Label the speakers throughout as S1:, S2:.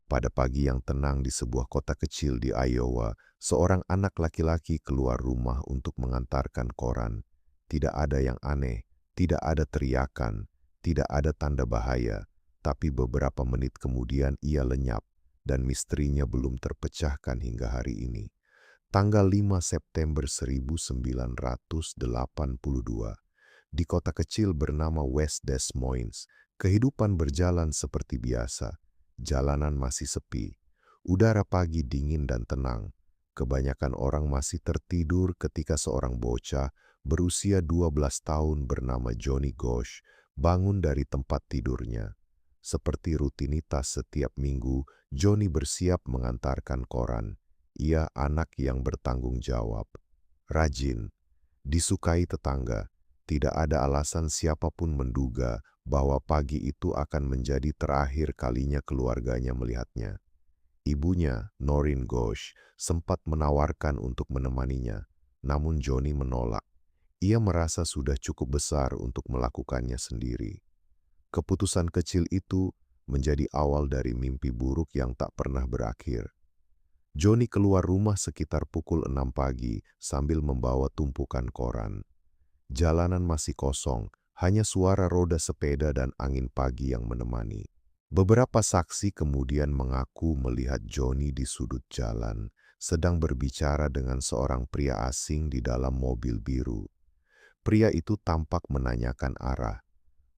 S1: Pada pagi yang tenang di sebuah kota kecil di Iowa, seorang anak laki-laki keluar rumah untuk mengantarkan koran. Tidak ada yang aneh, tidak ada teriakan, tidak ada tanda bahaya, tapi beberapa menit kemudian ia lenyap dan misterinya belum terpecahkan hingga hari ini. Tanggal 5 September 1982, di kota kecil bernama West Des Moines, kehidupan berjalan seperti biasa. Jalanan masih sepi, udara pagi dingin dan tenang. Kebanyakan orang masih tertidur ketika seorang bocah berusia 12 tahun bernama Johnny Gosch bangun dari tempat tidurnya. Seperti rutinitas setiap minggu, Johnny bersiap mengantarkan koran. Ia anak yang bertanggung jawab, rajin, disukai tetangga. Tidak ada alasan siapapun menduga bahwa pagi itu akan menjadi terakhir kalinya keluarganya melihatnya. Ibunya, Noreen Gosch, sempat menawarkan untuk menemaninya, namun Johnny menolak. Ia merasa sudah cukup besar untuk melakukannya sendiri. Keputusan kecil itu menjadi awal dari mimpi buruk yang tak pernah berakhir. Johnny keluar rumah sekitar pukul 6 pagi sambil membawa tumpukan koran. Jalanan masih kosong, hanya suara roda sepeda dan angin pagi yang menemani. Beberapa saksi kemudian mengaku melihat Johnny di sudut jalan, sedang berbicara dengan seorang pria asing di dalam mobil biru. Pria itu tampak menanyakan arah,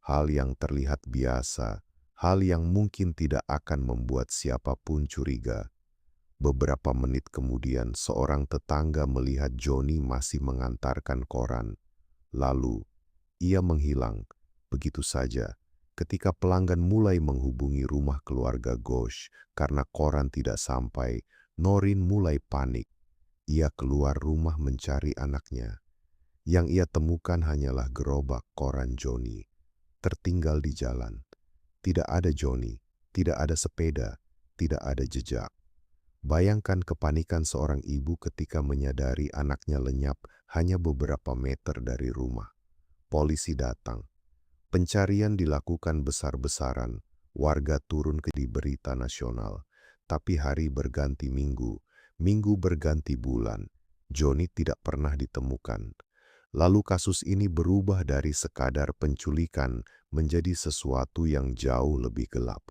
S1: hal yang terlihat biasa, hal yang mungkin tidak akan membuat siapapun curiga. Beberapa menit kemudian, seorang tetangga melihat Johnny masih mengantarkan koran. Lalu, ia menghilang begitu saja ketika pelanggan mulai menghubungi rumah keluarga Gosch karena koran tidak sampai. Noreen mulai panik. Ia keluar rumah mencari anaknya. Yang ia temukan hanyalah gerobak koran Johnny, tertinggal di jalan. Tidak ada Johnny, tidak ada sepeda, tidak ada jejak. Bayangkan kepanikan seorang ibu ketika menyadari anaknya lenyap hanya beberapa meter dari rumah. Polisi datang. Pencarian dilakukan besar-besaran. Warga turun ke di berita nasional. Tapi hari berganti minggu, minggu berganti bulan. Johnny tidak pernah ditemukan. Lalu kasus ini berubah dari sekadar penculikan menjadi sesuatu yang jauh lebih gelap.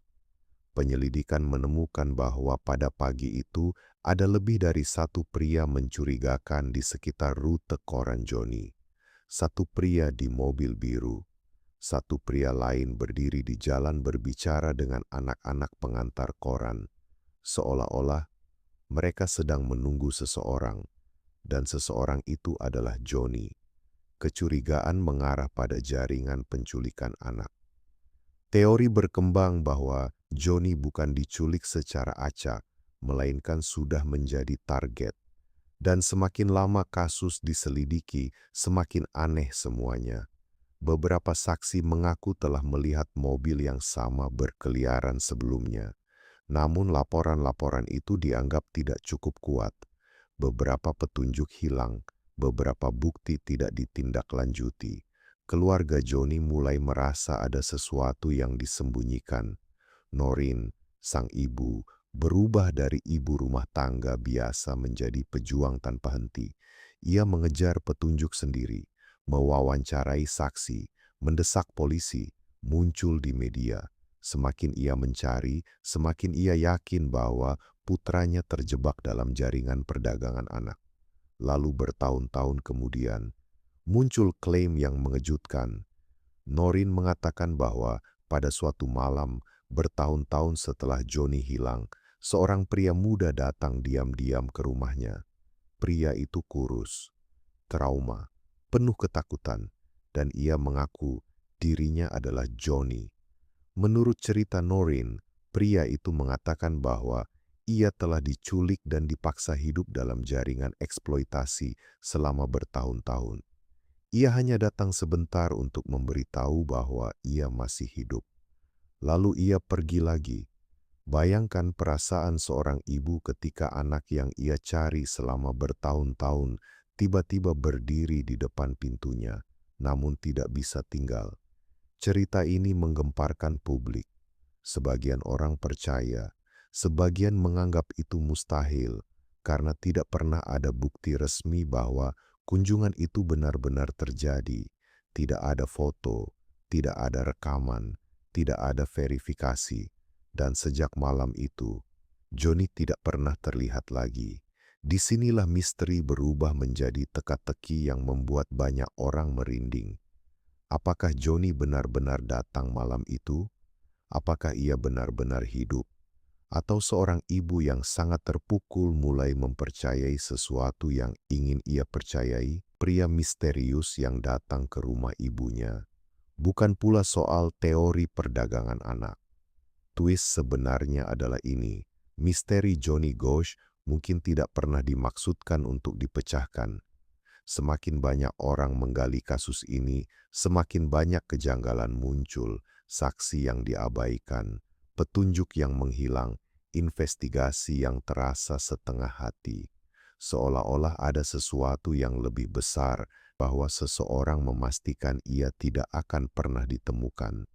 S1: Penyelidikan menemukan bahwa pada pagi itu ada lebih dari satu pria mencurigakan di sekitar rute koran Johnny. Satu pria di mobil biru, satu pria lain berdiri di jalan berbicara dengan anak-anak pengantar koran, seolah-olah mereka sedang menunggu seseorang, dan seseorang itu adalah Johnny. Kecurigaan mengarah pada jaringan penculikan anak. Teori berkembang bahwa Johnny bukan diculik secara acak, melainkan sudah menjadi target. Dan semakin lama kasus diselidiki, semakin aneh semuanya. Beberapa saksi mengaku telah melihat mobil yang sama berkeliaran sebelumnya. Namun laporan-laporan itu dianggap tidak cukup kuat. Beberapa petunjuk hilang, beberapa bukti tidak ditindaklanjuti. Keluarga Johnny mulai merasa ada sesuatu yang disembunyikan. Noreen, sang ibu, berubah dari ibu rumah tangga biasa menjadi pejuang tanpa henti. Ia mengejar petunjuk sendiri, mewawancarai saksi, mendesak polisi, muncul di media. Semakin ia mencari, semakin ia yakin bahwa putranya terjebak dalam jaringan perdagangan anak. Lalu bertahun-tahun kemudian, muncul klaim yang mengejutkan. Noreen mengatakan bahwa pada suatu malam, bertahun-tahun setelah Johnny hilang, seorang pria muda datang diam-diam ke rumahnya. Pria itu kurus, trauma, penuh ketakutan, dan ia mengaku dirinya adalah Johnny. Menurut cerita Noreen, pria itu mengatakan bahwa ia telah diculik dan dipaksa hidup dalam jaringan eksploitasi selama bertahun-tahun. Ia hanya datang sebentar untuk memberitahu bahwa ia masih hidup. Lalu ia pergi lagi. Bayangkan perasaan seorang ibu ketika anak yang ia cari selama bertahun-tahun tiba-tiba berdiri di depan pintunya, namun tidak bisa tinggal. Cerita ini menggemparkan publik. Sebagian orang percaya, Sebagian menganggap itu mustahil karena tidak pernah ada bukti resmi bahwa kunjungan itu benar-benar terjadi. Tidak ada foto, tidak ada rekaman, tidak ada verifikasi. Dan sejak malam itu, Johnny tidak pernah terlihat lagi. Disinilah misteri berubah menjadi teka-teki yang membuat banyak orang merinding. Apakah Johnny benar-benar datang malam itu? Apakah ia benar-benar hidup? Atau seorang ibu yang sangat terpukul mulai mempercayai sesuatu yang ingin ia percayai? Pria misterius yang datang ke rumah ibunya. Bukan pula soal teori perdagangan anak. Twist sebenarnya adalah ini. Misteri Johnny Gosch mungkin tidak pernah dimaksudkan untuk dipecahkan. Semakin banyak orang menggali kasus ini, semakin banyak kejanggalan muncul, saksi yang diabaikan, petunjuk yang menghilang, investigasi yang terasa setengah hati. Seolah-olah ada sesuatu yang lebih besar bahwa seseorang memastikan ia tidak akan pernah ditemukan.